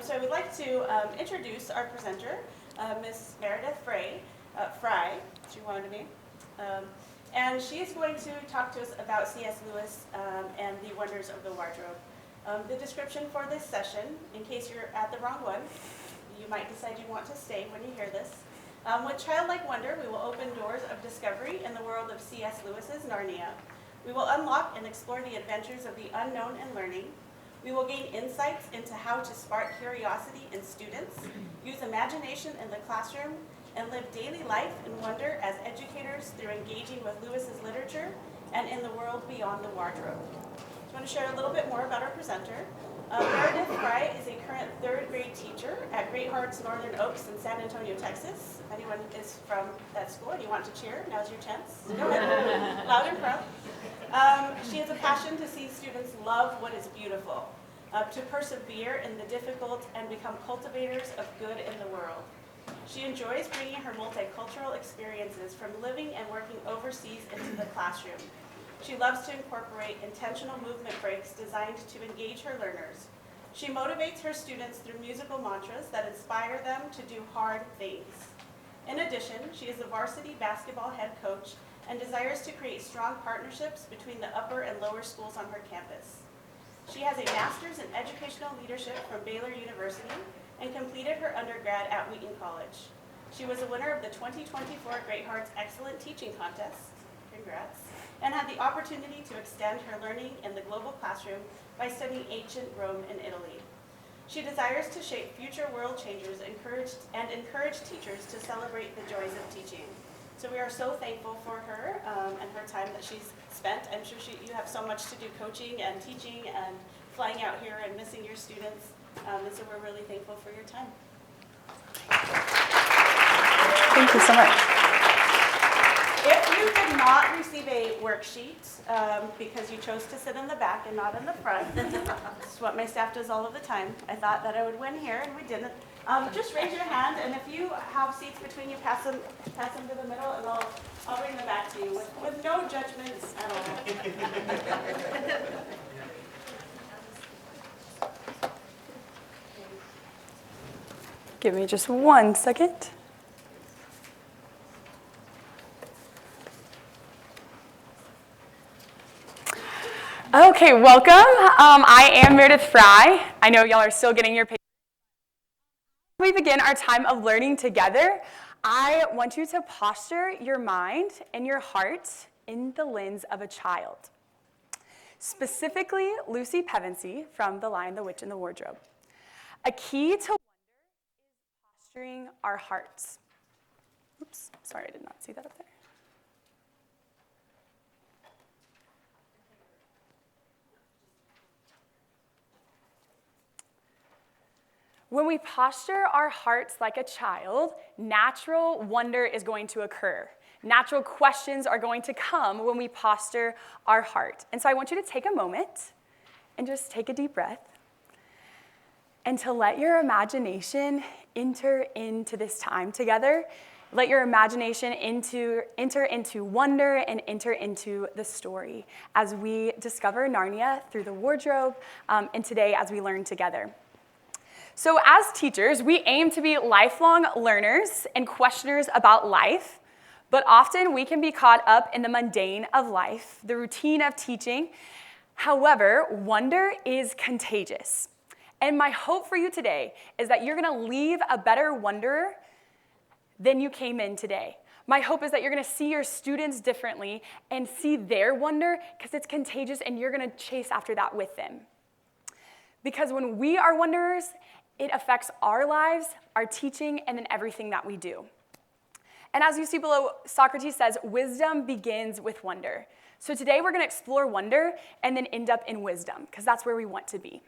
So I would like to introduce our presenter, Miss Meredith Frey, she wanted to be. And she is going to talk to us about C.S. Lewis and the wonders of the wardrobe. The description for this session, in case you're at the wrong one, you might decide you want to stay when you hear this. With childlike wonder, we will open doors of discovery in the world of C.S. Lewis's Narnia. We will unlock and explore the adventures of the unknown and learning. We will gain insights into how to spark curiosity in students, use imagination in the classroom, and live daily life in wonder as educators through engaging with Lewis's literature and in the world beyond the wardrobe. So I want to share a little bit more about our presenter. Meredith Frey is a current third grade teacher at Great Hearts Northern Oaks in San Antonio, Texas. If anyone is from that school and you want to cheer, now's your chance. Go ahead, loud and proud. She has a passion to see students love what is beautiful, to persevere in the difficult and become cultivators of good in the world. She enjoys bringing her multicultural experiences from living and working overseas into the classroom. She loves to incorporate intentional movement breaks designed to engage her learners. She motivates her students through musical mantras that inspire them to do hard things. In addition, she is a varsity basketball head coach and desires to create strong partnerships between the upper and lower schools on her campus. She has a master's in educational leadership from Baylor University and completed her undergrad at Wheaton College. She was a winner of the 2024 Great Hearts Excellent Teaching Contest, congrats, and had the opportunity to extend her learning in the global classroom by studying ancient Rome and Italy. She desires to shape future world changers and encourage teachers to celebrate the joys of teaching. So we are so thankful for her and her time that she's spent. I'm sure you have so much to do coaching and teaching and flying out here and missing your students. And so we're really thankful for your time. Thank you so much. If you did not receive a worksheet because you chose to sit in the back and not in the front, this is what my staff does all of the time. I thought that I would win here, and we didn't. Just raise your hand, and if you have seats between you, pass them to the middle, and I'll bring them back to you with no judgments at all. Give me just 1 second. Okay, welcome. I am Meredith Frey. I know y'all are still getting your pictures. As we begin our time of learning together, I want you to posture your mind and your heart in the lens of a child. Specifically, Lucy Pevensey from The Lion, the Witch, and the Wardrobe. A key to posturing our hearts. Oops, sorry, I did not see that up there. When we posture our hearts like a child, natural wonder is going to occur. Natural questions are going to come when we posture our heart. And so I want you to take a moment and just take a deep breath and to let your imagination enter into this time together. Let your imagination enter into wonder and enter into the story as we discover Narnia through the wardrobe, and today as we learn together. So as teachers, we aim to be lifelong learners and questioners about life, but often we can be caught up in the mundane of life, the routine of teaching. However, wonder is contagious. And my hope for you today is that you're going to leave a better wonderer than you came in today. My hope is that you're going to see your students differently and see their wonder because it's contagious and you're going to chase after that with them. Because when we are wanderers, it affects our lives, our teaching, and then everything that we do. And as you see below, Socrates says, wisdom begins with wonder. So today we're going to explore wonder and then end up in wisdom, because that's where we want to be.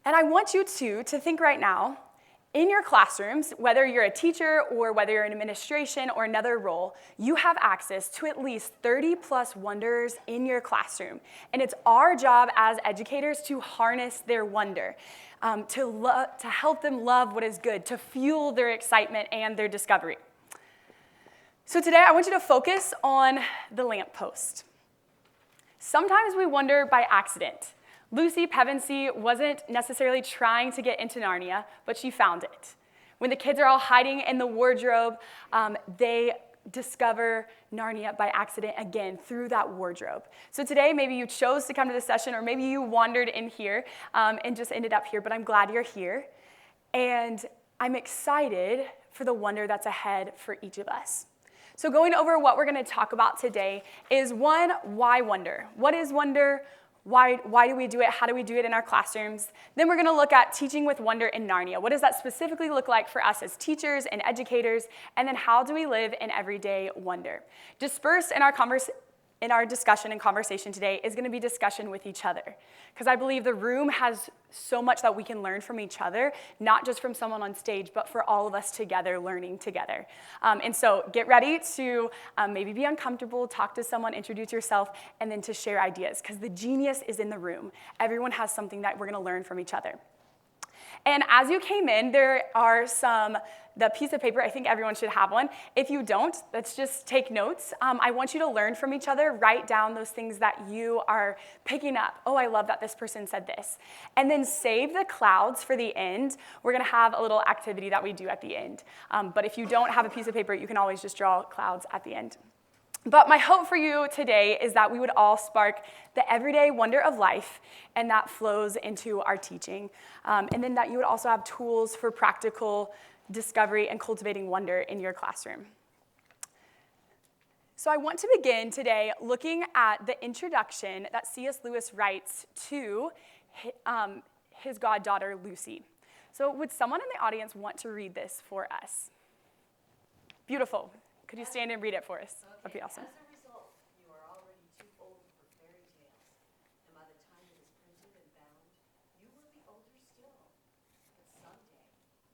And I want you to think right now, in your classrooms, whether you're a teacher or whether you're in administration or another role, you have access to at least 30 plus wonders in your classroom. And it's our job as educators to harness their wonder, to help them love what is good, to fuel their excitement and their discovery. So today I want you to focus on the lamppost. Sometimes we wonder by accident. Lucy Pevensey wasn't necessarily trying to get into Narnia, but she found it. When the kids are all hiding in the wardrobe, they discover Narnia by accident again through that wardrobe. So today, maybe you chose to come to this session, or maybe you wandered in here and just ended up here, but I'm glad you're here. And I'm excited for the wonder that's ahead for each of us. So going over what we're going to talk about today is one, why wonder? What is wonder? Why do we do it? How do we do it in our classrooms? Then we're going to look at teaching with wonder in Narnia. What does that specifically look like for us as teachers and educators? And then how do we live in everyday wonder? Dispersed in our discussion and conversation today is going to be discussion with each other. Because I believe the room has so much that we can learn from each other, not just from someone on stage, but for all of us together, learning together. And so get ready to maybe be uncomfortable, talk to someone, introduce yourself, and then to share ideas, because the genius is in the room. Everyone has something that we're going to learn from each other. And as you came in, there are the piece of paper, I think everyone should have one. If you don't, let's just take notes. I want you to learn from each other, write down those things that you are picking up. Oh, I love that this person said this. And then save the clouds for the end. We're gonna have a little activity that we do at the end. But if you don't have a piece of paper, you can always just draw clouds at the end. But my hope for you today is that we would all spark the everyday wonder of life, and that flows into our teaching. And then that you would also have tools for practical discovery and cultivating wonder in your classroom. So I want to begin today looking at the introduction that C.S. Lewis writes to his goddaughter, Lucy. So would someone in the audience want to read this for us? Beautiful. Could you stand and read it for us? Okay. That'd be awesome. As a result, you are already too old for fairy tales, and by the time it is printed and bound, you will be older still. But someday,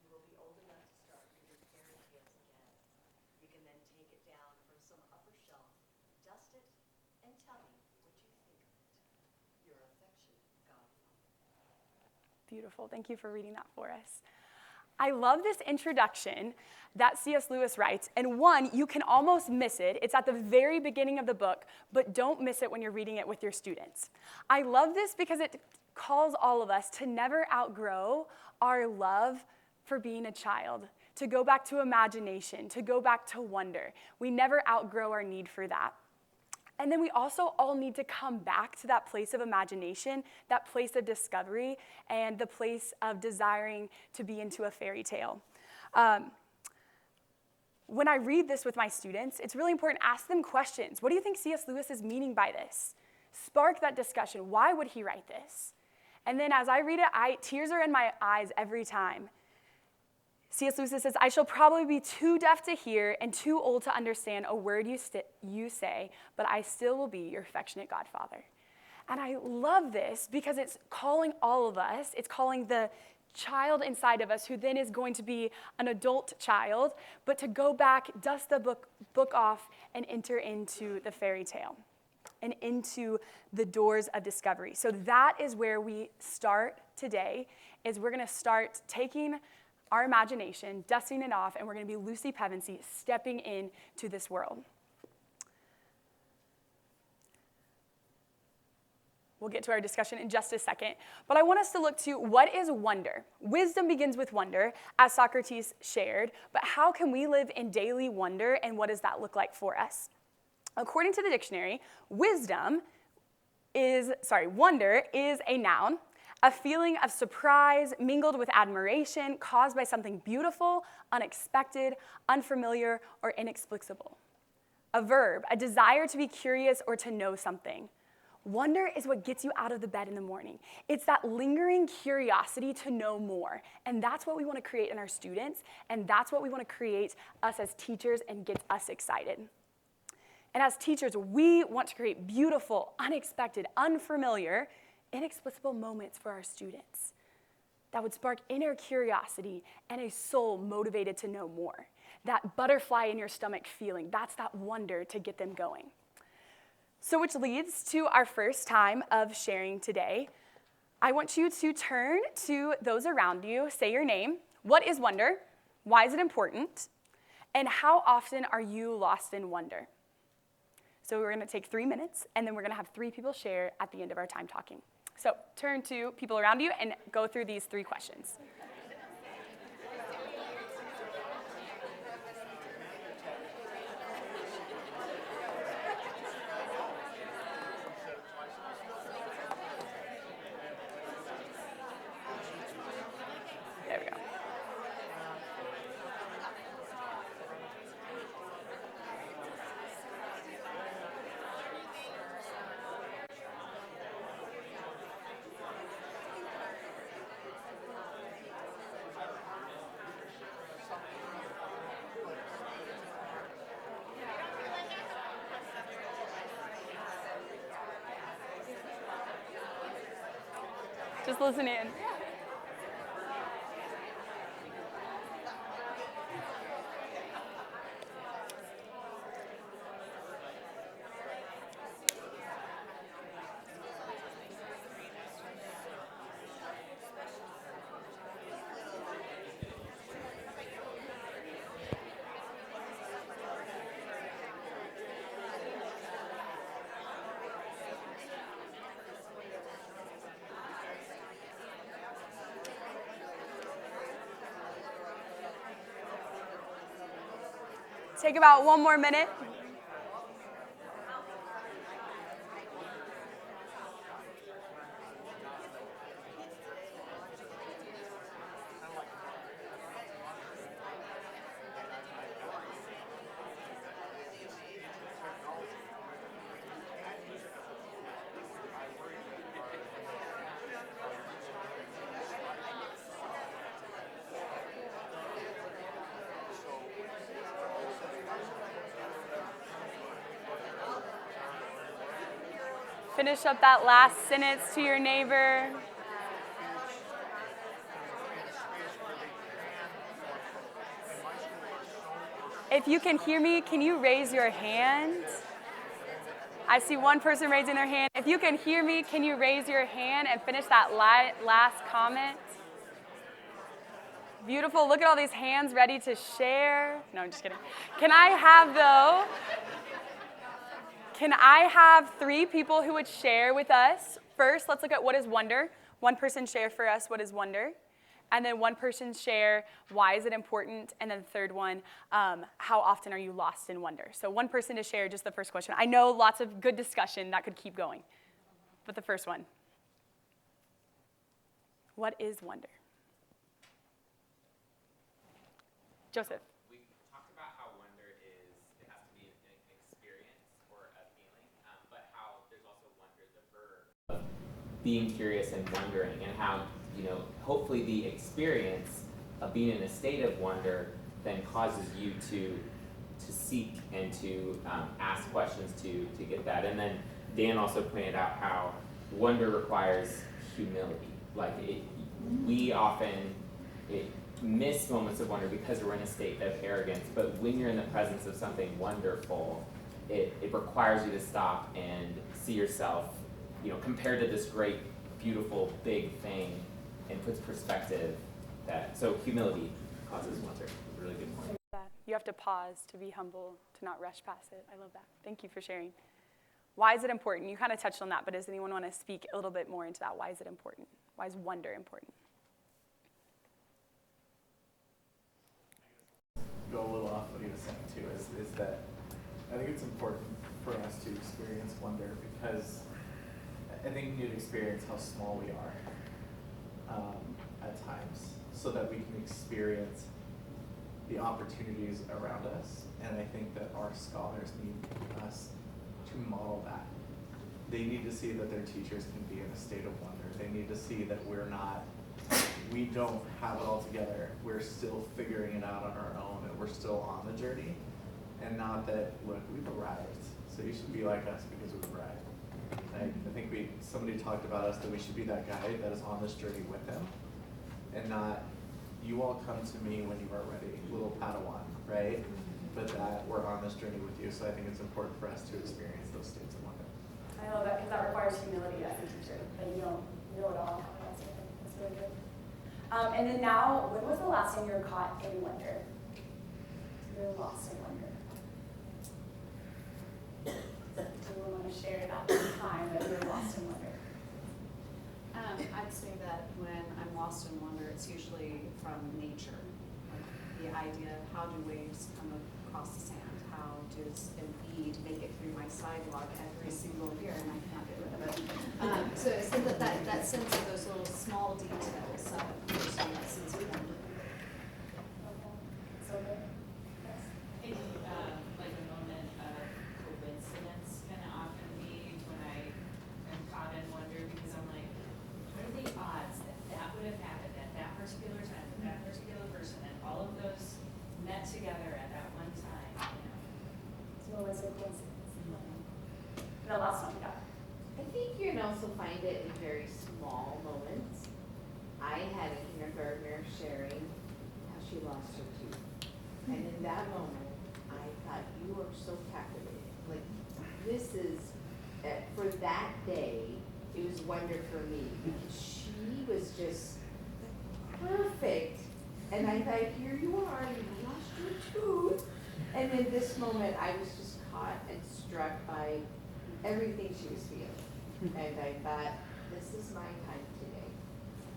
you will be old enough to start reading fairy tales again. You can then take it down from some upper shelf, dust it, and tell me what you think of it. Your affectionate godfather. Beautiful. Thank you for reading that for us. I love this introduction that C.S. Lewis writes, and one, you can almost miss it. It's at the very beginning of the book, but don't miss it when you're reading it with your students. I love this because it calls all of us to never outgrow our love for being a child, to go back to imagination, to go back to wonder. We never outgrow our need for that. And then we also all need to come back to that place of imagination, that place of discovery, and the place of desiring to be into a fairy tale. When I read this with my students, it's really important to ask them questions. What do you think C.S. Lewis is meaning by this? Spark that discussion. Why would he write this? And then as I read it, tears are in my eyes every time. C.S. Lewis says, I shall probably be too deaf to hear and too old to understand a word you say, but I still will be your affectionate godfather. And I love this because it's calling all of us, it's calling the child inside of us who then is going to be an adult child, but to go back, dust the book off, and enter into the fairy tale and into the doors of discovery. So that is where we start today, is we're going to start taking our imagination, dusting it off, and we're going to be Lucy Pevensey stepping into this world. We'll get to our discussion in just a second, but I want us to look to what is wonder. Wisdom begins with wonder, as Socrates shared, but how can we live in daily wonder, and what does that look like for us? According to the dictionary, wonder is a noun, a feeling of surprise mingled with admiration caused by something beautiful, unexpected, unfamiliar, or inexplicable. A verb, a desire to be curious or to know something. Wonder is what gets you out of the bed in the morning. It's that lingering curiosity to know more. And that's what we want to create in our students, and that's what we want to create us as teachers and get us excited. And as teachers, we want to create beautiful, unexpected, unfamiliar, inexplicable moments for our students that would spark inner curiosity and a soul motivated to know more. That butterfly in your stomach feeling, that's that wonder to get them going. So which leads to our first time of sharing today. I want you to turn to those around you, say your name. What is wonder? Why is it important? And how often are you lost in wonder? So we're going to take 3 minutes, and then we're going to have 3 people share at the end of our time talking. So turn to people around you and go through these 3 questions. There we go. Just listen in. Take about 1 more minute. Finish up that last sentence to your neighbor. If you can hear me, can you raise your hand? I see one person raising their hand. If you can hear me, can you raise your hand and finish that last comment? Beautiful. Look at all these hands ready to share. No, I'm just kidding. Can I have 3 people who would share with us? First, let's look at what is wonder. One person share for us what is wonder. And then one person share why is it important. And then the third one, how often are you lost in wonder? So one person to share just the first question. I know lots of good discussion that could keep going. But the first one. What is wonder? Joseph. We talked about how wonder is, it has to be an experience or a feeling, but how there's also wonder, the verb of being curious and wondering, and how, hopefully the experience of being in a state of wonder then causes you to seek and to ask questions to get that. And then Dan also pointed out how wonder requires humility. Like we often miss moments of wonder because we're in a state of arrogance, but when you're in the presence of something wonderful, it requires you to stop and see yourself, compared to this great, beautiful, big thing, and puts perspective so humility causes wonder. A really good point. You have to pause to be humble, to not rush past it. I love that. Thank you for sharing. Why is it important? You kind of touched on that, but does anyone want to speak a little bit more into that? Why is it important? Why is wonder important? Go a little off what he was saying too is that I think it's important for us to experience wonder because I think we need to experience how small we are at times so that we can experience the opportunities around us, and I think that our scholars need us to model that. They need to see that their teachers can be in a state of wonder. They need to see that we don't have it all together. We're still figuring it out on our own, and we're still on the journey, and not that, look, we've arrived, so you should be like us because we've arrived. I think somebody talked about us that we should be that guy that is on this journey with him, and not, you all come to me when you are ready, little Padawan, right? But that we're on this journey with you, so I think it's important for us to experience those states of wonder. I love that because that requires humility as a teacher, that you don't know it all. That's really good. And then now, when was the last time you were caught in wonder? You were lost in wonder. Do you want to share that time that you were lost in wonder? I'd say that when I'm lost in wonder, it's usually from nature. Like the idea of how do waves come across the sand? How does a bead make it through my sidewalk every single year? And I cannot get rid of it. So that sense of those little small details gives me that sense of wonder. So good. I think like a moment of coincidence can often be when I am caught in wonder because I'm like, what are the odds that that would have happened at that particular time with that particular person and all of those met together at that one time, you know? It's always a coincidence. The last one, yeah. I think you can also find it in very small moments. I had a kindergartner sharing how she lost her tooth. And in that moment, I thought, you are so captivating. Like, this is, for that day, it was wonder for me. Because she was just perfect. And I thought, here you are, you lost your tooth. And in this moment, I was just caught and struck by everything she was feeling. And I thought, this is my time today.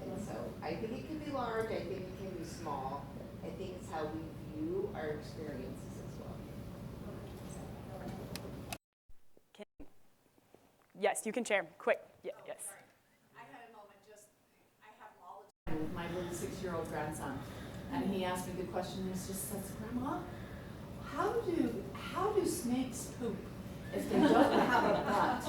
And so I think it can be large, I think it can be small. I think it's how we view our experiences as well. Yes, you can share. Quick. Yes. I had a moment I have them all the time with my little 6-year-old grandson. And he asked me the question, he just says, Grandma, how do snakes poop if they don't have a butt?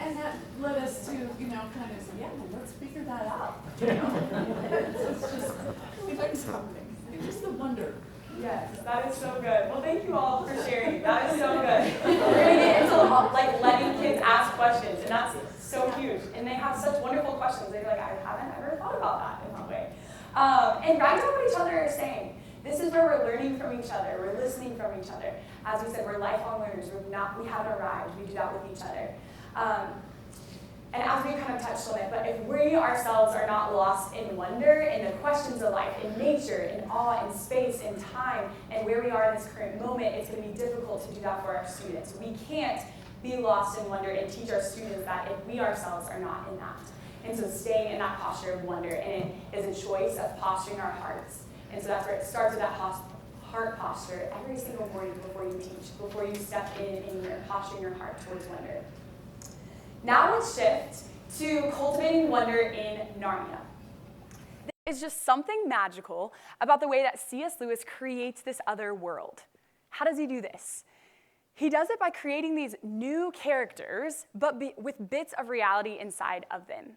And that led us to, kind of say, yeah, well, let's figure that out. It's just, we learned something. It's just the wonder. Yes, that is so good. Well, thank you all for sharing. That is so good. We're going to get into like letting kids ask questions, and that's so huge. And they have such wonderful questions. They're like, I haven't ever thought about that in that way. And write down what each other is saying. This is where we're learning from each other. We're listening from each other. As we said, we're lifelong learners. We haven't arrived. We do that with each other. And as we kind of touched on it, but if we ourselves are not lost in wonder, in the questions of life, in nature, in awe, in space, in time, and where we are in this current moment, it's going to be difficult to do that for our students. We can't be lost in wonder and teach our students that if we ourselves are not in that. And so staying in that posture of wonder, and it is a choice of posturing our hearts. And so that's where it starts with that heart posture every single morning before you teach, before you step in and you're posturing your heart towards wonder. Now let's shift to cultivating wonder in Narnia. There is just something magical about the way that C.S. Lewis creates this other world. How does he do this? He does it by creating these new characters, but with bits of reality inside of them.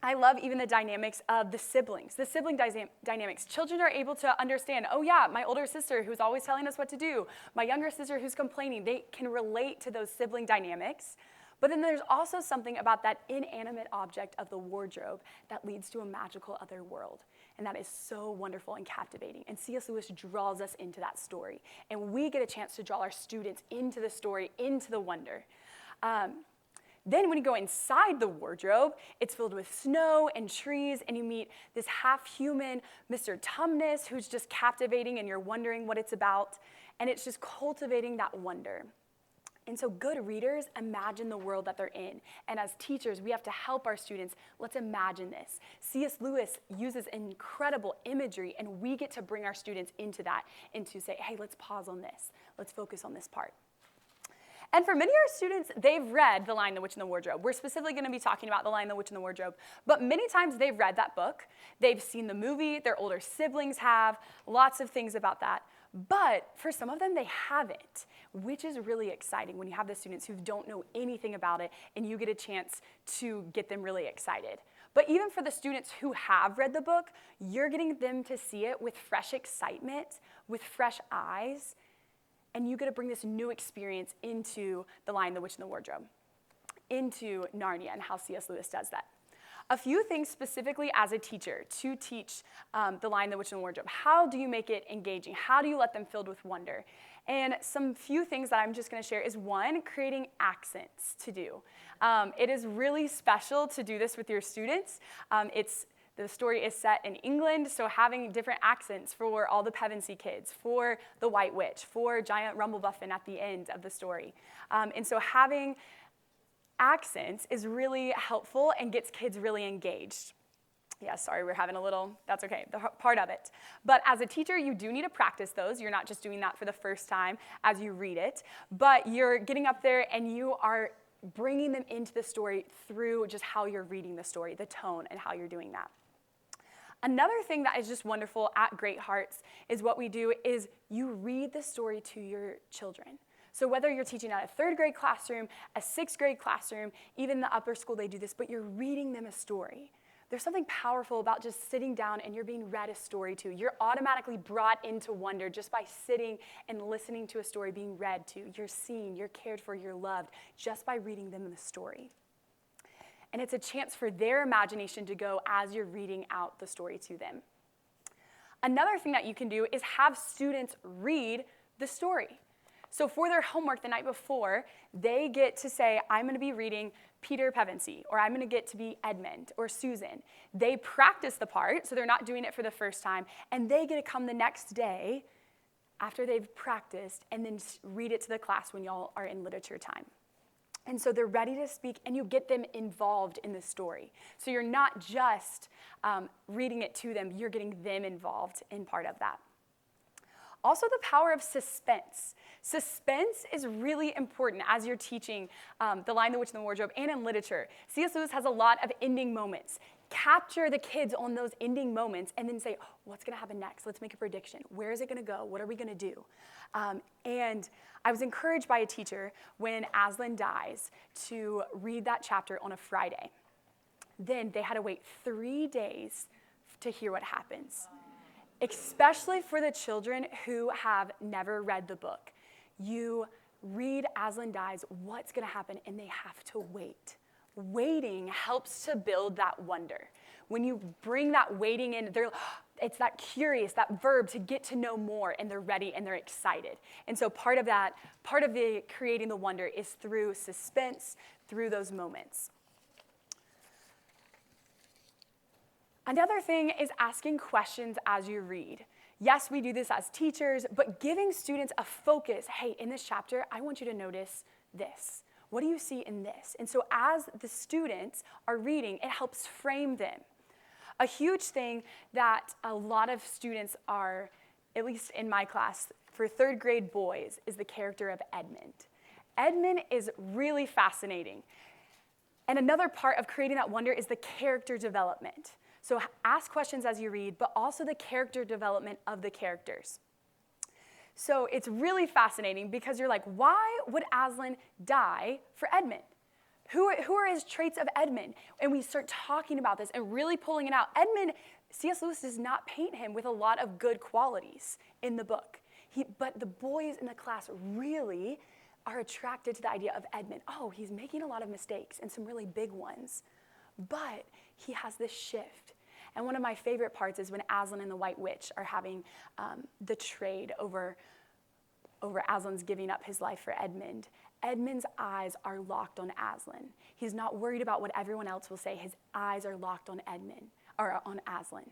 I love even the dynamics of the siblings, the sibling dynamics. Children are able to understand, oh yeah, my older sister who's always telling us what to do, my younger sister who's complaining, they can relate to those sibling dynamics. But then there's also something about that inanimate object of the wardrobe that leads to a magical other world. And that is so wonderful and captivating. And C.S. Lewis draws us into that story. And we get a chance to draw our students into the story, into the wonder. Then when you go inside the wardrobe, it's filled with snow and trees, and you meet this half-human Mr. Tumnus who's just captivating, and you're wondering what it's about. And it's just cultivating that wonder. And so good readers imagine the world that they're in. And as teachers, we have to help our students. Let's imagine this. C.S. Lewis uses incredible imagery, and we get to bring our students into that and to say, hey, let's pause on this. Let's focus on this part. And for many of our students, they've read The Lion, the Witch, and the Wardrobe. We're specifically going to be talking about The Lion, the Witch, and the Wardrobe. But many times they've read that book. They've seen the movie. Their older siblings have. Lots of things about that. But for some of them, they haven't, which is really exciting when you have the students who don't know anything about it and you get a chance to get them really excited. But even for the students who have read the book, you're getting them to see it with fresh excitement, with fresh eyes, and you get to bring this new experience into The Lion, the Witch, and the Wardrobe, into Narnia, and how C.S. Lewis does that. A few things specifically as a teacher to teach The Lion, the Witch, and the Wardrobe. How do you make it engaging? How do you let them filled with wonder? And some few things that I'm just going to share is, one, creating accents to do. It is really special to do this with your students. The story is set in England, so having different accents for all the Pevensey kids, for the White Witch, for Giant Rumblebuffin at the end of the story. And so having accents is really helpful and gets kids really engaged. Yeah, sorry, we're having a little, that's okay, part of it. But as a teacher, you do need to practice those. You're not just doing that for the first time as you read it, but you're getting up there and you are bringing them into the story through just how you're reading the story, the tone, and how you're doing that. Another thing that is just wonderful at Great Hearts is what we do is you read the story to your children. So whether you're teaching at a third grade classroom, a sixth grade classroom, even the upper school, they do this, but you're reading them a story. There's something powerful about just sitting down and you're being read a story to. You're automatically brought into wonder just by sitting and listening to a story being read to. You're seen, you're cared for, you're loved just by reading them the story. And it's a chance for their imagination to go as you're reading out the story to them. Another thing that you can do is have students read the story. So for their homework the night before, they get to say, I'm going to be reading Peter Pevensey, or I'm going to get to be Edmund or Susan. They practice the part, so they're not doing it for the first time, and they get to come the next day after they've practiced and then read it to the class when y'all are in literature time. And so they're ready to speak, and you get them involved in the story. So you're not just reading it to them, you're getting them involved in part of that. Also, the power of suspense. Suspense is really important as you're teaching The Lion, the Witch, and the Wardrobe and in literature. C.S. Lewis has a lot of ending moments. Capture the kids on those ending moments and then say, what's going to happen next? Let's make a prediction. Where is it going to go? What are we going to do? And I was encouraged by a teacher when Aslan dies to read that chapter on a Friday. Then they had to wait 3 days to hear what happens. Especially for the children who have never read the book. You read Aslan dies, what's going to happen, and they have to wait. Waiting helps to build that wonder. When you bring that waiting in, it's that curious, that verb to get to know more, and they're ready and they're excited. And so part of the creating the wonder is through suspense, through those moments. Another thing is asking questions as you read. Yes, we do this as teachers, but giving students a focus. Hey, in this chapter, I want you to notice this. What do you see in this? And so as the students are reading, it helps frame them. A huge thing that a lot of students are, at least in my class, for third grade boys, is the character of Edmund. Edmund is really fascinating. And another part of creating that wonder is the character development. So ask questions as you read, but also the character development of the characters. So it's really fascinating because you're like, why would Aslan die for Edmund? Who are his traits of Edmund? And we start talking about this and really pulling it out. Edmund, C.S. Lewis does not paint him with a lot of good qualities in the book. But the boys in the class really are attracted to the idea of Edmund. Oh, he's making a lot of mistakes and some really big ones. But he has this shift. And one of my favorite parts is when Aslan and the White Witch are having the trade over Aslan's giving up his life for Edmund. Edmund's eyes are locked on Aslan. He's not worried about what everyone else will say. His eyes are locked on on Aslan.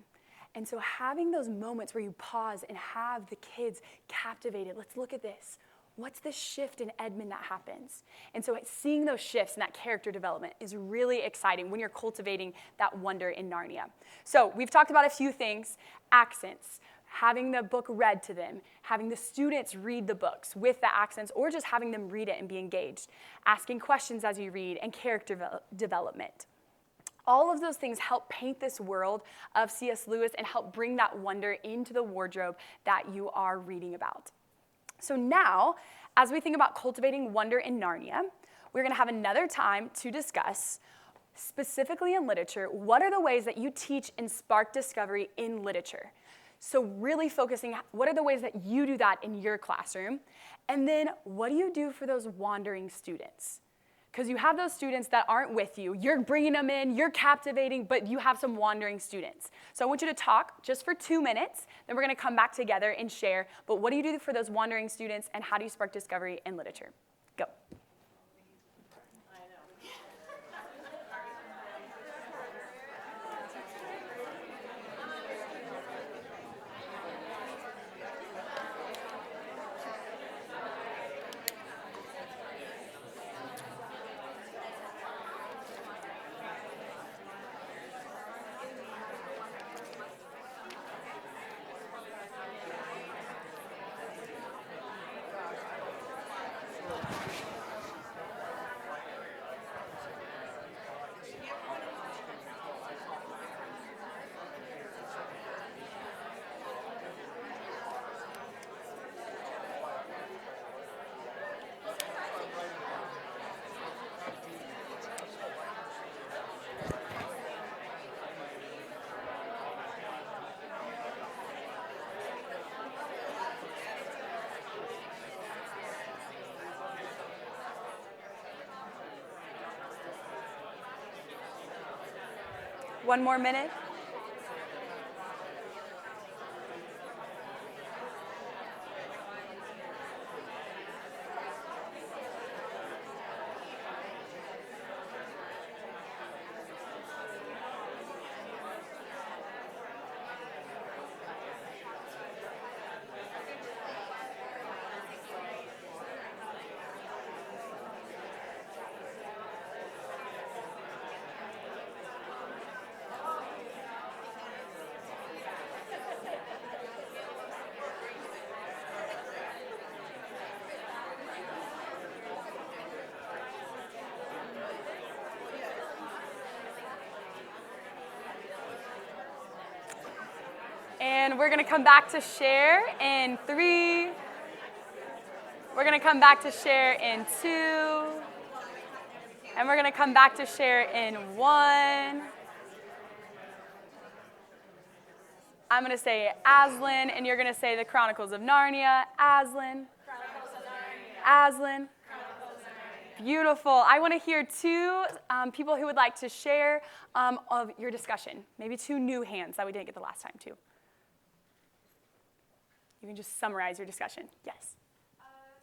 And so having those moments where you pause and have the kids captivated, let's look at this. What's the shift in Edmund that happens? And so seeing those shifts and that character development is really exciting when you're cultivating that wonder in Narnia. So we've talked about a few things: accents, having the book read to them, having the students read the books with the accents, or just having them read it and be engaged, asking questions as you read, and character development. All of those things help paint this world of C.S. Lewis and help bring that wonder into the wardrobe that you are reading about. So now, as we think about cultivating wonder in Narnia, we're going to have another time to discuss, specifically in literature, what are the ways that you teach and spark discovery in literature. So really focusing, what are the ways that you do that in your classroom? And then what do you do for those wandering students? Because you have those students that aren't with you. You're bringing them in, you're captivating, but you have some wandering students. So I want you to talk just for 2 minutes, then we're going to come back together and share. But what do you do for those wandering students, and how do you spark discovery in literature? Go. One more minute. And we're going to come back to share in 3. We're going to come back to share in 2. And we're going to come back to share in 1. I'm going to say Aslan, and you're going to say the Chronicles of Narnia. Aslan. Chronicles of Narnia. Aslan. Chronicles of Narnia. Beautiful. I want to hear 2 people who would like to share of your discussion. Maybe 2 new hands that we didn't get the last time, too. You can just summarize your discussion. Yes.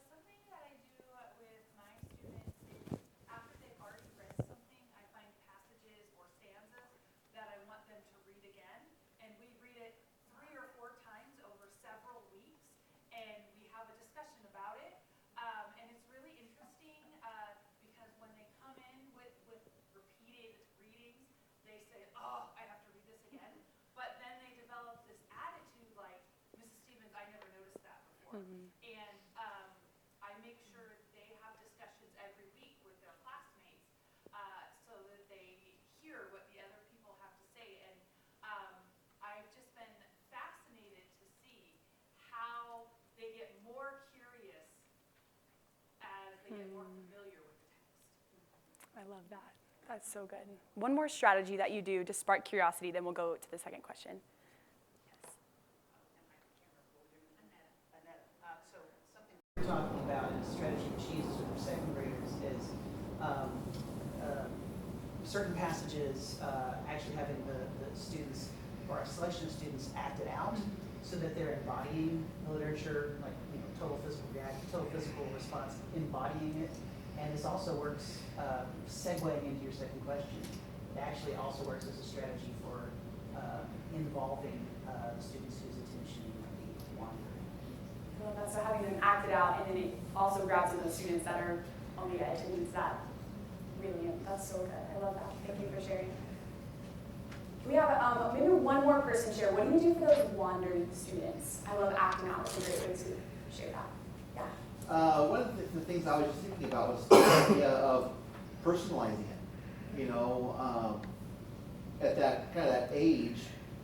Something that I do with my students is after they've already read something, I find passages or stanzas that I want them to read again. And we read it 3 or 4 times over several weeks, and we have a discussion about it. And it's really interesting because when they come in with repeated readings, they say, oh, I have to read this again. But then they develop this attitude like, Mrs. Stevens, I never noticed that before. Mm-hmm. And I make sure they have discussions every week with their classmates so that they hear what the other people have to say. And I've just been fascinated to see how they get more curious as they get more familiar with the text. I love that. That's so good. One more strategy that you do to spark curiosity, then we'll go to the second question. We're talking about a strategy that she uses with her second graders is certain passages actually having the students or a selection of students act it out so that they're embodying the literature, like total physical response, embodying it. And this also works segueing into your second question. It actually also works as a strategy for involving the students whose attention might be wandering. I love that. So having them act it out, and then it also grabs in those students that are on the edge and needs that. Really, that's so good. I love that. Thank you for sharing. We have maybe one more person share. What do you do for those wandering students? I love acting out. It's a great way to share that. Yeah. One of the things I was just thinking about was the idea of personalizing it. At that kind of that age,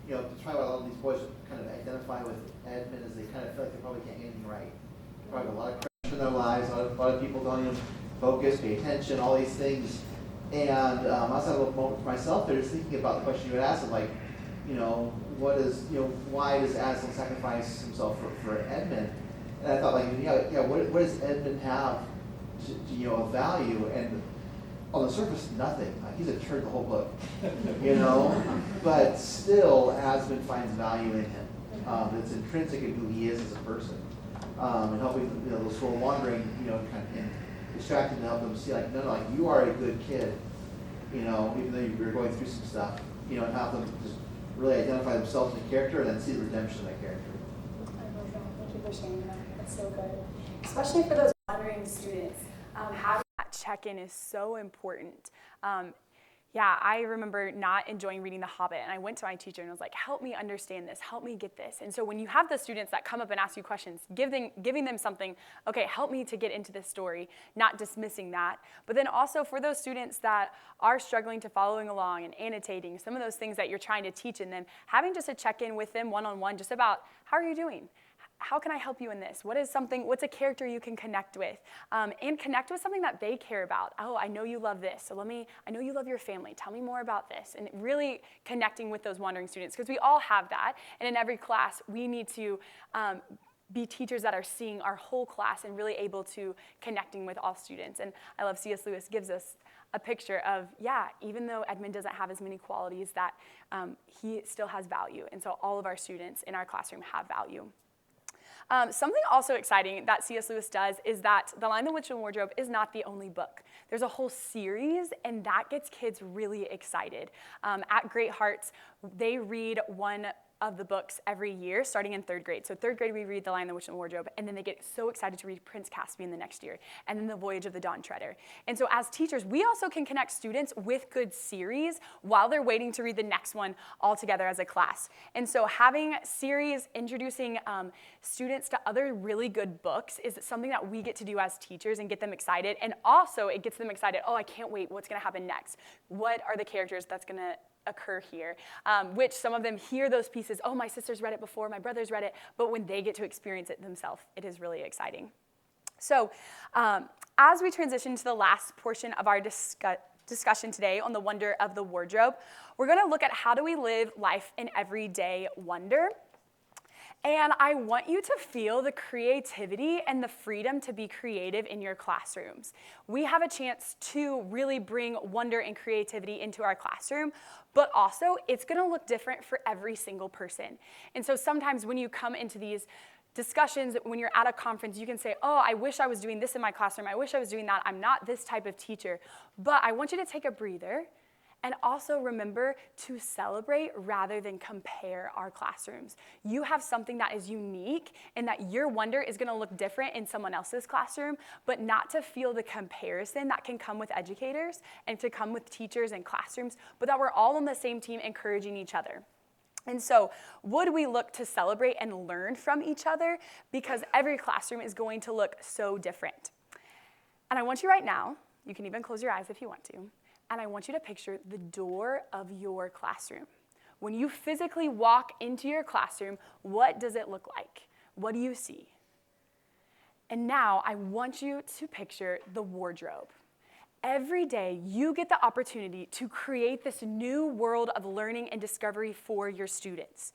to try what a lot of these boys kind of identify with Edmund is they kind of feel like they probably can't get anything right. They probably have a lot of pressure in their lives. A lot of people telling them focus, pay attention, all these things. And I was having a little moment for myself there, just thinking about the question you had asked of like, what is, why does Aslan sacrifice himself for Edmund? And I thought like, what does Edmund have to of value? And on the surface, nothing. Like he's a turd the whole book, But still, Asmund finds value in him. It's intrinsic in who he is as a person, and helping those who are wandering, kind of distracting to help them see like, no, like you are a good kid, even though you're going through some stuff, and have them just really identify themselves in the character and then see the redemption of that character. I love that. Thank you for sharing that. That's so good, especially for those wandering students. Having that check-in is so important. I remember not enjoying reading The Hobbit, and I went to my teacher and was like, help me understand this, help me get this. And so when you have the students that come up and ask you questions, giving them something, okay, help me to get into this story, not dismissing that. But then also for those students that are struggling to following along and annotating some of those things that you're trying to teach in them, having just a check-in with them one-on-one just about, how are you doing? How can I help you in this? What's a character you can connect with? And connect with something that they care about. Oh, I know you love this, so I know you love your family. Tell me more about this. And really connecting with those wandering students, because we all have that. And in every class, we need to be teachers that are seeing our whole class and really able to connecting with all students. And I love C.S. Lewis gives us a picture of, yeah, even though Edmund doesn't have as many qualities, that he still has value. And so all of our students in our classroom have value. Something also exciting that C.S. Lewis does is that The Lion, the Witch, and the Wardrobe is not the only book. There's a whole series, and that gets kids really excited. At Great Hearts, they read one of the books every year, starting in 3rd grade. So 3rd grade, we read The Lion, the Witch, and the Wardrobe, and then they get so excited to read Prince Caspian the next year, and then The Voyage of the Dawn Treader. And so as teachers, we also can connect students with good series while they're waiting to read the next one all together as a class. And so having series, introducing students to other really good books is something that we get to do as teachers and get them excited. And also, it gets them excited, oh, I can't wait, what's gonna happen next? What are the characters that's gonna occur here, which some of them hear those pieces, oh, my sister's read it before, my brother's read it, but when they get to experience it themselves, it is really exciting. So as we transition to the last portion of our discussion today on the wonder of the wardrobe, we're gonna look at how do we live life in everyday wonder. And I want you to feel the creativity and the freedom to be creative in your classrooms. We have a chance to really bring wonder and creativity into our classroom, but also it's gonna look different for every single person. And so sometimes when you come into these discussions, when you're at a conference, you can say, oh, I wish I was doing this in my classroom, I wish I was doing that, I'm not this type of teacher. But I want you to take a breather and also remember to celebrate rather than compare our classrooms. You have something that is unique and that your wonder is gonna look different in someone else's classroom, but not to feel the comparison that can come with educators and to come with teachers and classrooms, but that we're all on the same team encouraging each other. And so would we look to celebrate and learn from each other, because every classroom is going to look so different. And I want you right now, you can even close your eyes if you want to, and I want you to picture the door of your classroom. When you physically walk into your classroom, what does it look like? What do you see? And now I want you to picture the wardrobe. Every day you get the opportunity to create this new world of learning and discovery for your students.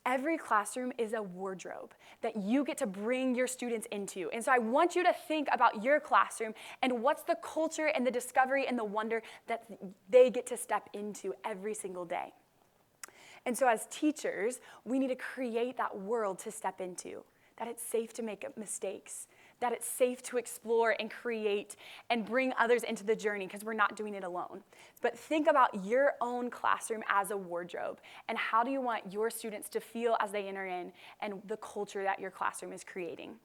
Every classroom is a wardrobe that you get to bring your students into. And so I want you to think about your classroom and what's the culture and the discovery and the wonder that they get to step into every single day. And so as teachers, we need to create that world to step into, that it's safe to make mistakes, that it's safe to explore and create and bring others into the journey, because we're not doing it alone. But think about your own classroom as a wardrobe, and how do you want your students to feel as they enter in, and the culture that your classroom is creating.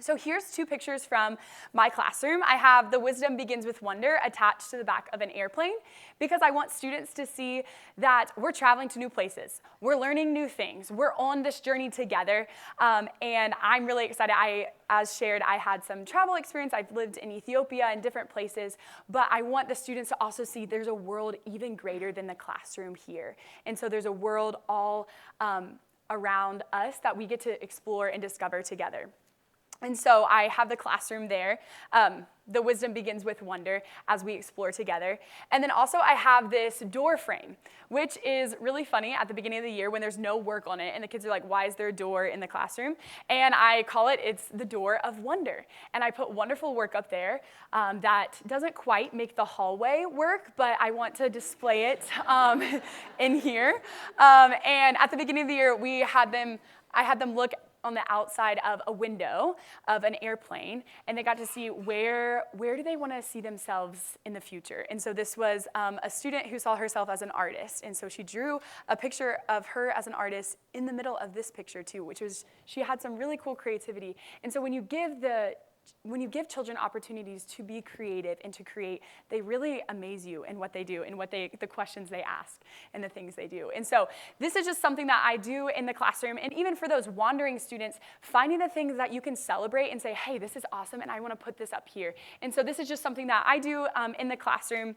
So here's 2 pictures from my classroom. I have the Wisdom Begins with Wonder attached to the back of an airplane, because I want students to see that we're traveling to new places. We're learning new things. We're on this journey together, and I'm really excited. As shared, I had some travel experience. I've lived in Ethiopia and different places, but I want the students to also see there's a world even greater than the classroom here. And so there's a world all around us that we get to explore and discover together. And so I have the classroom there. The Wisdom Begins with Wonder as we explore together. And then also I have this door frame, which is really funny at the beginning of the year when there's no work on it and the kids are like, why is there a door in the classroom? And I call it's the door of wonder. And I put wonderful work up there that doesn't quite make the hallway work, but I want to display it in here. And at the beginning of the year, I had them look on the outside of a window of an airplane, and they got to see where do they want to see themselves in the future. And so this was a student who saw herself as an artist, and so she drew a picture of her as an artist in the middle of this picture too, which was, she had some really cool creativity. And so when you give children opportunities to be creative and to create, they really amaze you in what they do and the questions they ask and the things they do. And so this is just something that I do in the classroom, and even for those wandering students, finding the things that you can celebrate and say, hey, this is awesome, and I want to put this up here. And so this is just something that I do in the classroom.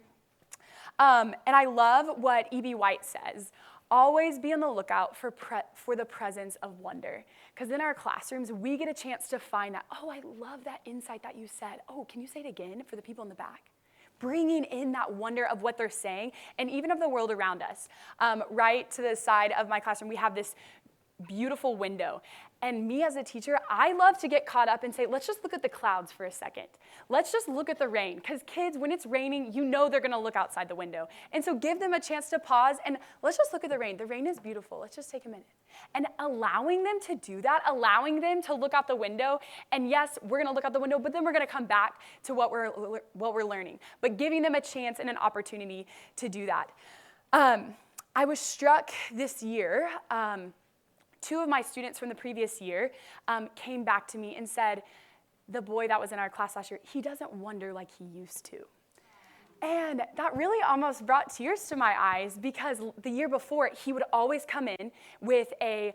And I love what E.B. White says. Always be on the lookout for the presence of wonder. Because in our classrooms, we get a chance to find that, oh, I love that insight that you said. Oh, can you say it again for the people in the back? Bringing in that wonder of what they're saying, and even of the world around us. Right to the side of my classroom, we have this beautiful window. And me as a teacher, I love to get caught up and say, let's just look at the clouds for a second. Let's just look at the rain. Because kids, when it's raining, you know they're going to look outside the window. And so give them a chance to pause and let's just look at the rain. The rain is beautiful. Let's just take a minute. And allowing them to do that, allowing them to look out the window. And yes, we're going to look out the window, but then we're going to come back to what we're learning. But giving them a chance and an opportunity to do that. I was struck this year. Two of my students from the previous year came back to me and said, the boy that was in our class last year, he doesn't wonder like he used to. And that really almost brought tears to my eyes because the year before, he would always come in with a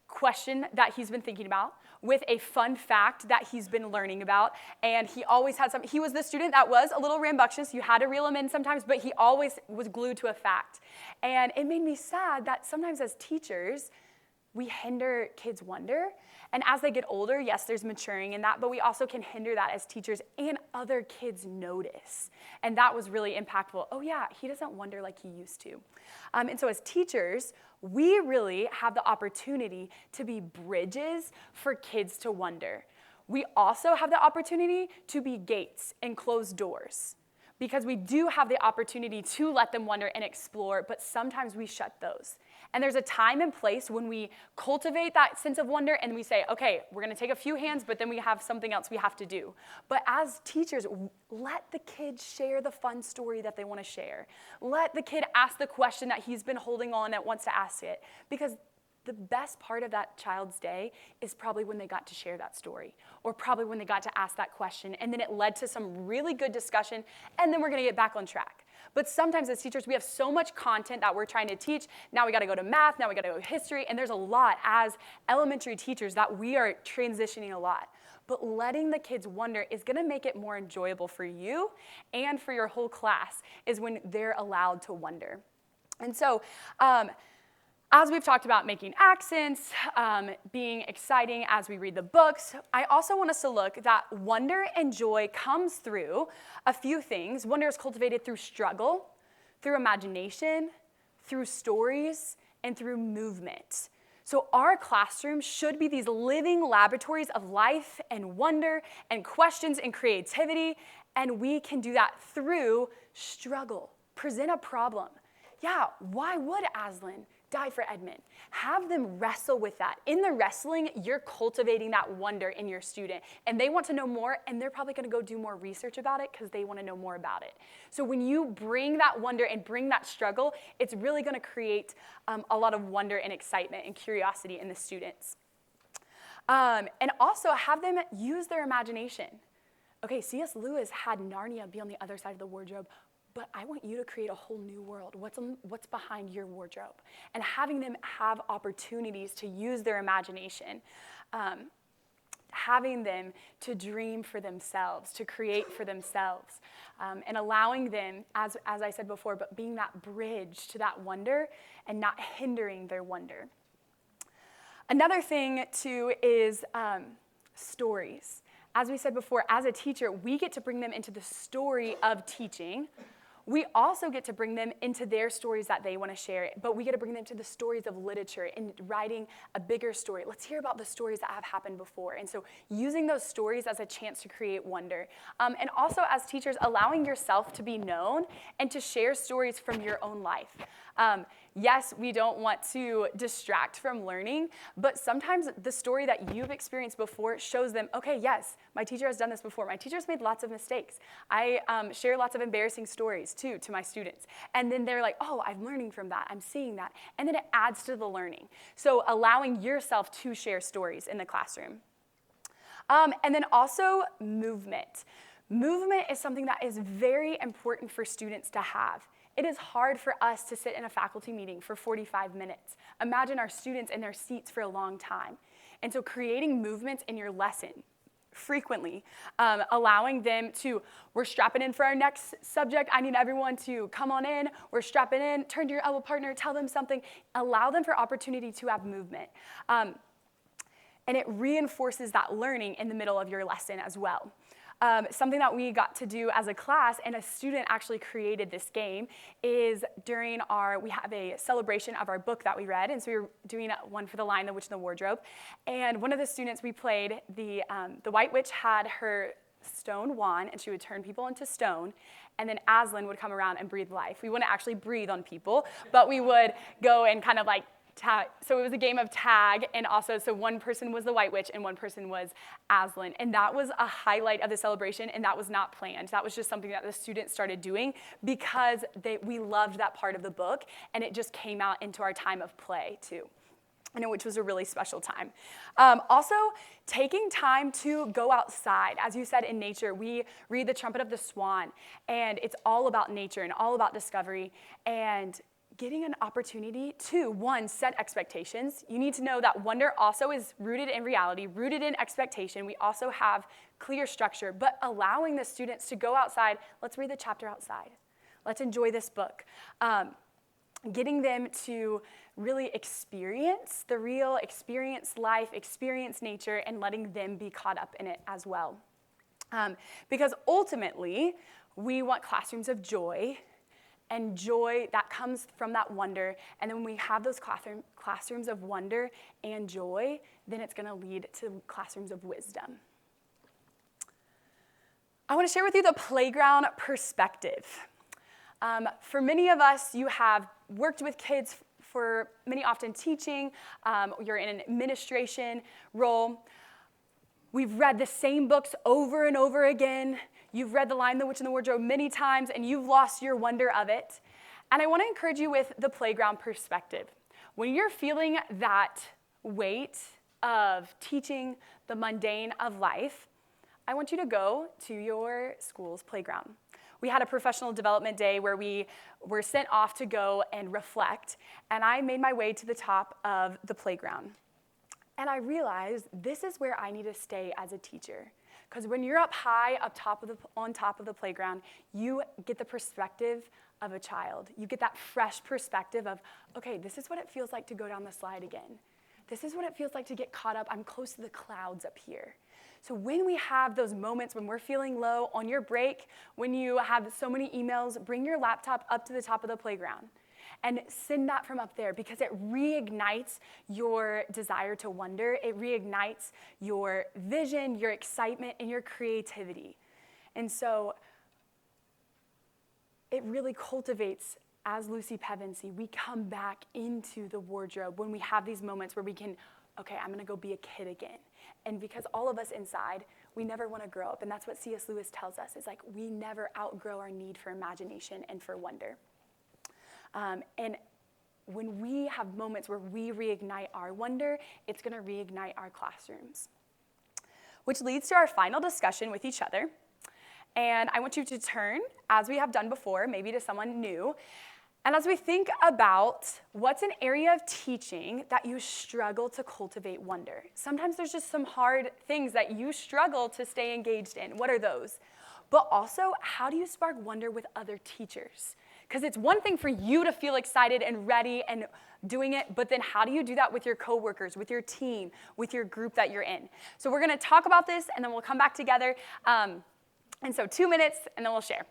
question that he's been thinking about, with a fun fact that he's been learning about, and he always had he was the student that was a little rambunctious, you had to reel him in sometimes, but he always was glued to a fact. And it made me sad that sometimes as teachers, we hinder kids' wonder, and as they get older, yes, there's maturing in that, but we also can hinder that as teachers, and other kids notice. And that was really impactful. Oh yeah, he doesn't wonder like he used to. And so as teachers, we really have the opportunity to be bridges for kids to wonder. We also have the opportunity to be gates and close doors because we do have the opportunity to let them wonder and explore, but sometimes we shut those. And there's a time and place when we cultivate that sense of wonder and we say, okay, we're going to take a few hands, but then we have something else we have to do. But as teachers, let the kid share the fun story that they want to share. Let the kid ask the question that he's been holding on that wants to ask it. Because the best part of that child's day is probably when they got to share that story or probably when they got to ask that question. And then it led to some really good discussion, and then we're going to get back on track. But sometimes as teachers, we have so much content that we're trying to teach. Now we got to go to math. Now we got to go to history. And there's a lot as elementary teachers that we are transitioning a lot. But letting the kids wonder is going to make it more enjoyable for you and for your whole class is when they're allowed to wonder. And so as we've talked about making accents, being exciting as we read the books, I also want us to look that wonder and joy comes through a few things. Wonder is cultivated through struggle, through imagination, through stories, and through movement. So our classroom should be these living laboratories of life and wonder and questions and creativity, and we can do that through struggle. Present a problem. Yeah, why would Aslan die for Edmund? Have them wrestle with that. In the wrestling, you're cultivating that wonder in your student, and they want to know more, and they're probably going to go do more research about it because they want to know more about it. So when you bring that wonder and bring that struggle, it's really going to create a lot of wonder and excitement and curiosity in the students. And also have them use their imagination. Okay, C.S. Lewis had Narnia be on the other side of the wardrobe, but I want you to create a whole new world. What's behind your wardrobe? And having them have opportunities to use their imagination, having them to dream for themselves, to create for themselves, and allowing them, as I said before, but being that bridge to that wonder and not hindering their wonder. Another thing, too, is stories. As we said before, as a teacher, we get to bring them into the story of teaching. We also get to bring them into their stories that they want to share, but we get to bring them to the stories of literature and writing a bigger story. Let's hear about the stories that have happened before. And so using those stories as a chance to create wonder. And also as teachers, allowing yourself to be known and to share stories from your own life. Yes, we don't want to distract from learning, but sometimes the story that you've experienced before shows them, okay, yes, my teacher has done this before. My teacher's made lots of mistakes. I share lots of embarrassing stories, too, to my students. And then they're like, oh, I'm learning from that. I'm seeing that. And then it adds to the learning. So allowing yourself to share stories in the classroom. And then also movement. Movement is something that is very important for students to have. It is hard for us to sit in a faculty meeting for 45 minutes. Imagine our students in their seats for a long time. And so creating movements in your lesson frequently, allowing them to, we're strapping in for our next subject. I need everyone to come on in. We're strapping in. Turn to your elbow partner. Tell them something. Allow them for opportunity to have movement. And it reinforces that learning in the middle of your lesson as well. Something that we got to do as a class, and a student actually created this game, is we have a celebration of our book that we read, and so we were doing one for The Lion, the Witch, and the Wardrobe. And one of the students we played, the White Witch had her stone wand, and she would turn people into stone, and then Aslan would come around and breathe life. We wouldn't actually breathe on people, but we would go and kind of like tag. So it was a game of tag, and also, so one person was the White Witch and one person was Aslan. And that was a highlight of the celebration, and that was not planned. That was just something that the students started doing because we loved that part of the book, and it just came out into our time of play too, and which was a really special time. Also, taking time to go outside. As you said, in nature, we read The Trumpet of the Swan, and it's all about nature and all about discovery, and getting an opportunity to, one, set expectations. You need to know that wonder also is rooted in reality, rooted in expectation. We also have clear structure, but allowing the students to go outside, let's read the chapter outside. Let's enjoy this book. Getting them to really experience the real, experience life, experience nature, and letting them be caught up in it as well. Because ultimately, we want classrooms of joy, and joy that comes from that wonder. And then when we have those classrooms of wonder and joy, then it's going to lead to classrooms of wisdom. I want to share with you the playground perspective. For many of us, you have worked with kids for many, often teaching. You're in an administration role. We've read the same books over and over again. You've read The Lion, the Witch, and the Wardrobe many times, and you've lost your wonder of it. And I want to encourage you with the playground perspective. When you're feeling that weight of teaching the mundane of life, I want you to go to your school's playground. We had a professional development day where we were sent off to go and reflect, and I made my way to the top of the playground. And I realized this is where I need to stay as a teacher. Because when you're up high, on top of the playground, you get the perspective of a child. You get that fresh perspective of, okay, this is what it feels like to go down the slide again. This is what it feels like to get caught up. I'm close to the clouds up here. So when we have those moments when we're feeling low on your break, when you have so many emails, bring your laptop up to the top of the playground and send that from up there, because it reignites your desire to wonder. It reignites your vision, your excitement, and your creativity. And so it really cultivates, as Lucy Pevensey, we come back into the wardrobe when we have these moments where we can, okay, I'm going to go be a kid again. And because all of us inside, we never want to grow up. And that's what C.S. Lewis tells us, is like we never outgrow our need for imagination and for wonder. And when we have moments where we reignite our wonder, it's going to reignite our classrooms. Which leads to our final discussion with each other. And I want you to turn, as we have done before, maybe to someone new. And as we think about what's an area of teaching that you struggle to cultivate wonder. Sometimes there's just some hard things that you struggle to stay engaged in. What are those? But also, how do you spark wonder with other teachers? Because it's one thing for you to feel excited and ready and doing it, but then how do you do that with your coworkers, with your team, with your group that you're in? So we're going to talk about this, and then we'll come back together. And so 2 minutes, and then we'll share.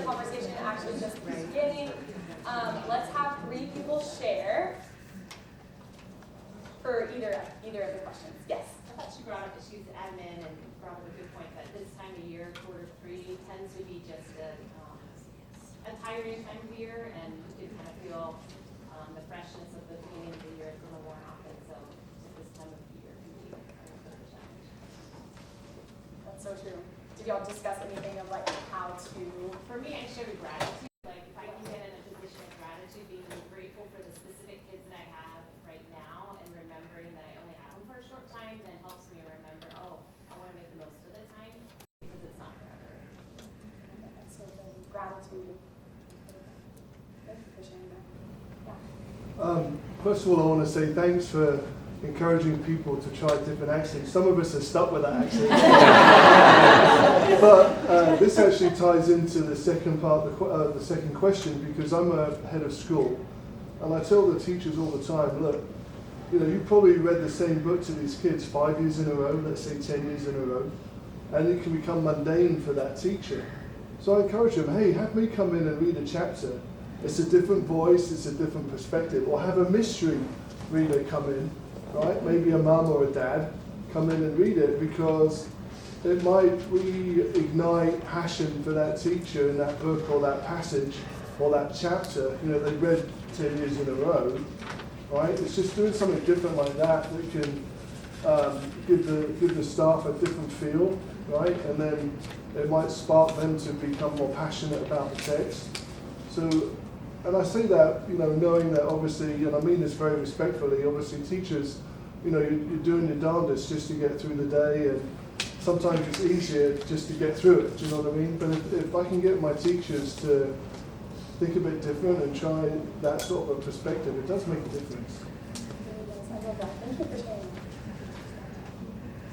conversation actually just beginning. Let's have 3 people share for either of the questions. Yes. I thought she brought up that she's admin and brought up a good point that this time of year, quarter 3, tends to be just a tiring time of year, and you kind of feel the freshness of the beginning of the year is a little worn off, and so this time of the year can be a challenge. That's so true. Did y'all discuss anything of like how to? For me, I showed gratitude. Like if I can get in a position of gratitude, being grateful for the specific kids that I have right now, and remembering that I only have them for a short time, then helps me remember, oh, I want to make the most of the time because it's not forever. That's so good. Gratitude. Thank you for sharing that. Yeah. First of all, I want to say thanks for encouraging people to try different accents. Some of us are stuck with that accent. But this actually ties into the second part, the second question, because I'm a head of school. And I tell the teachers all the time, look, you probably read the same book to these kids 5 years in a row, let's say 10 years in a row, and it can become mundane for that teacher. So I encourage them, hey, have me come in and read a chapter. It's a different voice, it's a different perspective. Or have a mystery reader come in, right? Maybe a mum or a dad come in and read it, because it might reignite passion for that teacher in that book or that passage or that chapter. They read 10 years in a row, right? It's just doing something different like that that can give the staff a different feel, right? And then it might spark them to become more passionate about the text. So, and I say that, knowing that obviously, and I mean this very respectfully, obviously teachers, you're doing your darndest just to get through the day, and sometimes it's easier just to get through it, do you know what I mean? But if I can get my teachers to think a bit different and try that sort of a perspective, it does make a difference. I love that. Thank you for sharing that.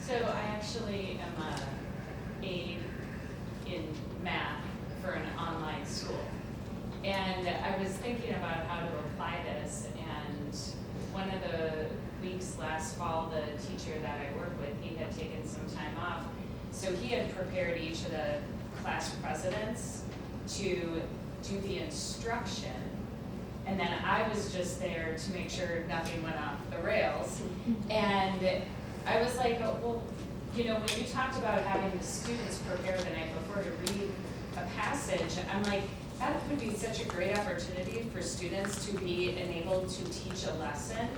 So I actually am a aide in math for an online school. And I was thinking about how to apply this, and one of the weeks last fall, the teacher that I work with, he had taken some time off. So he had prepared each of the class presidents to do the instruction, and then I was just there to make sure nothing went off the rails. And I was like, oh, well, when you talked about having the students prepare the night before to read a passage, I'm like, that would be such a great opportunity for students to be enabled to teach a lesson.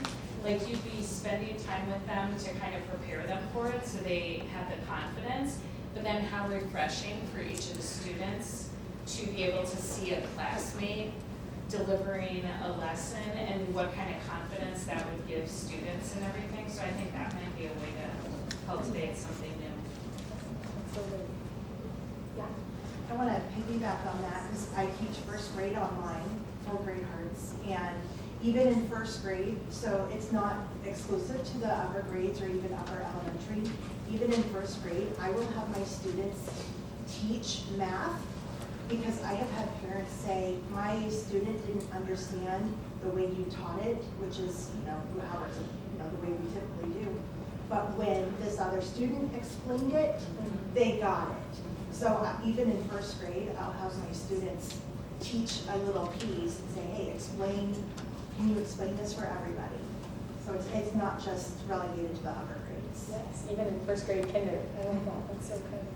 Like, you'd be spending time with them to kind of prepare them for it so they have the confidence, but then how refreshing for each of the students to be able to see a classmate delivering a lesson, and what kind of confidence that would give students and everything. So I think that might be a way to cultivate something new. Absolutely. Yeah. I want to piggyback on that because I teach first grade online, full grade hearts, and even in first grade, so it's not exclusive to the upper grades or even upper elementary, even in first grade, I will have my students teach math, because I have had parents say, my student didn't understand the way you taught it, which is, how it's, the way we typically do. But when this other student explained it, they got it. So even in first grade, I'll have my students teach a little piece and say, hey, can you explain this for everybody? So it's not just relegated to the upper grades. Yes, even in first grade kinder. I love that. That's so good.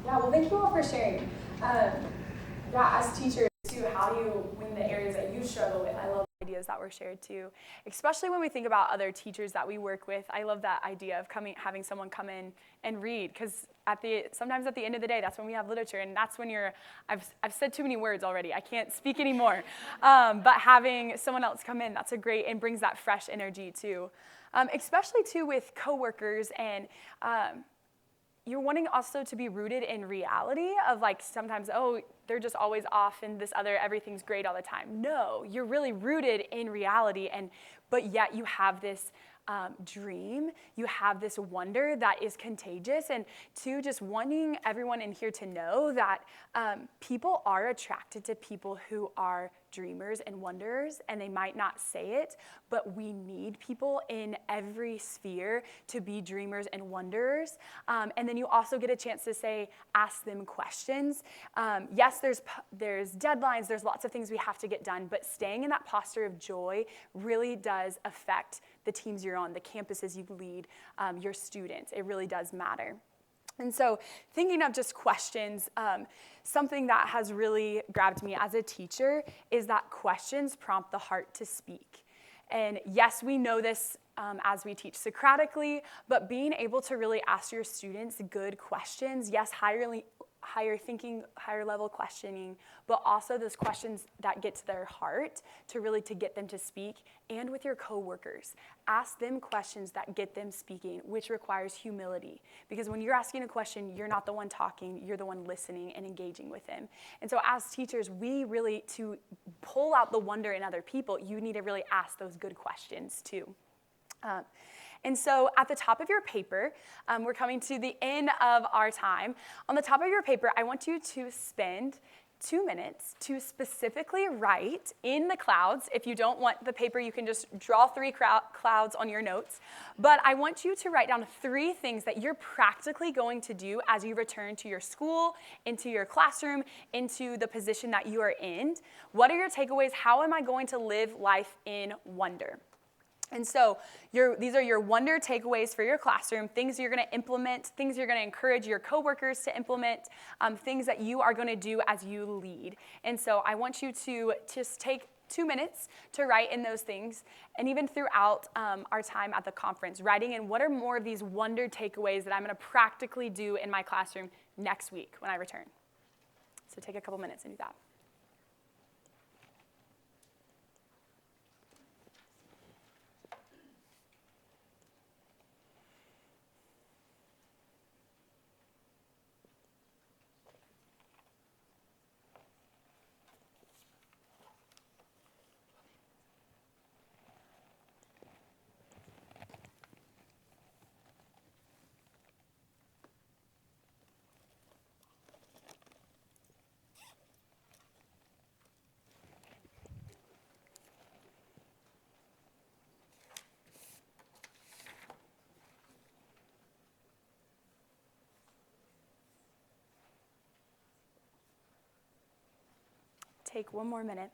Yeah, well, thank you all for sharing. As teachers too, how do you win the areas that you struggle with? I love ideas that were shared too, especially when we think about other teachers that we work with. I love that idea of having someone come in and read, because sometimes at the end of the day, that's when we have literature, and that's when I've said too many words already. I can't speak anymore. But having someone else come in, that's a great, and brings that fresh energy too, especially too with coworkers, and you're wanting also to be rooted in reality of sometimes, they're just always off and everything's great all the time. No, you're really rooted in reality, but yet you have this dream. You have this wonder that is contagious. And two, just wanting everyone in here to know that people are attracted to people who are dreamers and wanderers, and they might not say it, but we need people in every sphere to be dreamers and wanderers. And then you also get a chance to say, ask them questions. Yes, there's deadlines, there's lots of things we have to get done, but staying in that posture of joy really does affect the teams you're on, the campuses you lead, your students. It really does matter. And so thinking of just questions, something that has really grabbed me as a teacher is that questions prompt the heart to speak. And yes, we know this as we teach Socratically, but being able to really ask your students good questions, yes, higher thinking, higher level questioning, but also those questions that get to their heart to get them to speak, and with your coworkers. Ask them questions that get them speaking, which requires humility. Because when you're asking a question, you're not the one talking, you're the one listening and engaging with them. And so as teachers, to pull out the wonder in other people, you need to really ask those good questions too. And so at the top of your paper, we're coming to the end of our time. On the top of your paper, I want you to spend 2 minutes to specifically write in the clouds. If you don't want the paper, you can just draw 3 clouds on your notes. But I want you to write down 3 things that you're practically going to do as you return to your school, into your classroom, into the position that you are in. What are your takeaways? How am I going to live life in wonder? And so these are your wonder takeaways for your classroom, things you're going to implement, things you're going to encourage your coworkers to implement, things that you are going to do as you lead. And so I want you to just take 2 minutes to write in those things, and even throughout our time at the conference, writing in what are more of these wonder takeaways that I'm going to practically do in my classroom next week when I return. So take a couple minutes and do that. Take 1 more minute.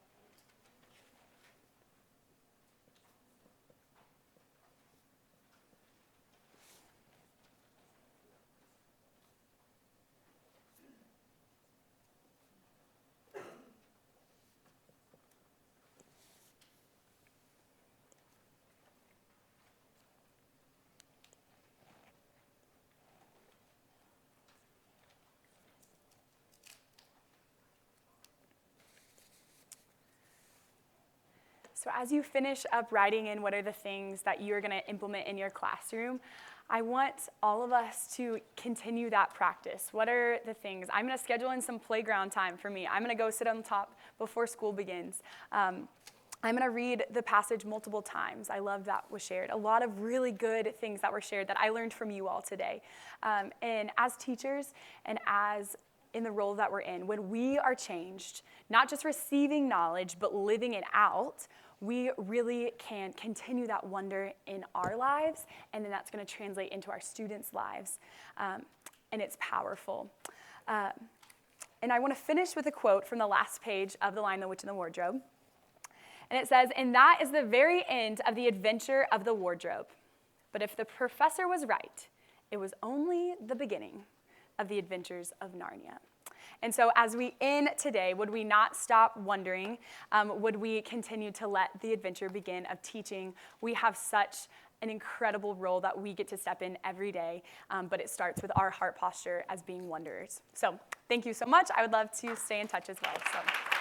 So as you finish up writing in what are the things that you're going to implement in your classroom, I want all of us to continue that practice. What are the things? I'm going to schedule in some playground time for me. I'm going to go sit on the top before school begins. I'm going to read the passage multiple times. I love that was shared. A lot of really good things that were shared that I learned from you all today. And as teachers and as in the role that we're in, when we are changed, not just receiving knowledge, but living it out, we really can continue that wonder in our lives, and then that's going to translate into our students' lives, and it's powerful. And I want to finish with a quote from the last page of The Lion, the Witch, and the Wardrobe. And it says, "And that is the very end of the adventure of the wardrobe. But if the professor was right, it was only the beginning of the adventures of Narnia." And so as we end today, would we not stop wondering? Would we continue to let the adventure begin of teaching? We have such an incredible role that we get to step in every day, but it starts with our heart posture as being wanderers. So thank you so much. I would love to stay in touch as well. So.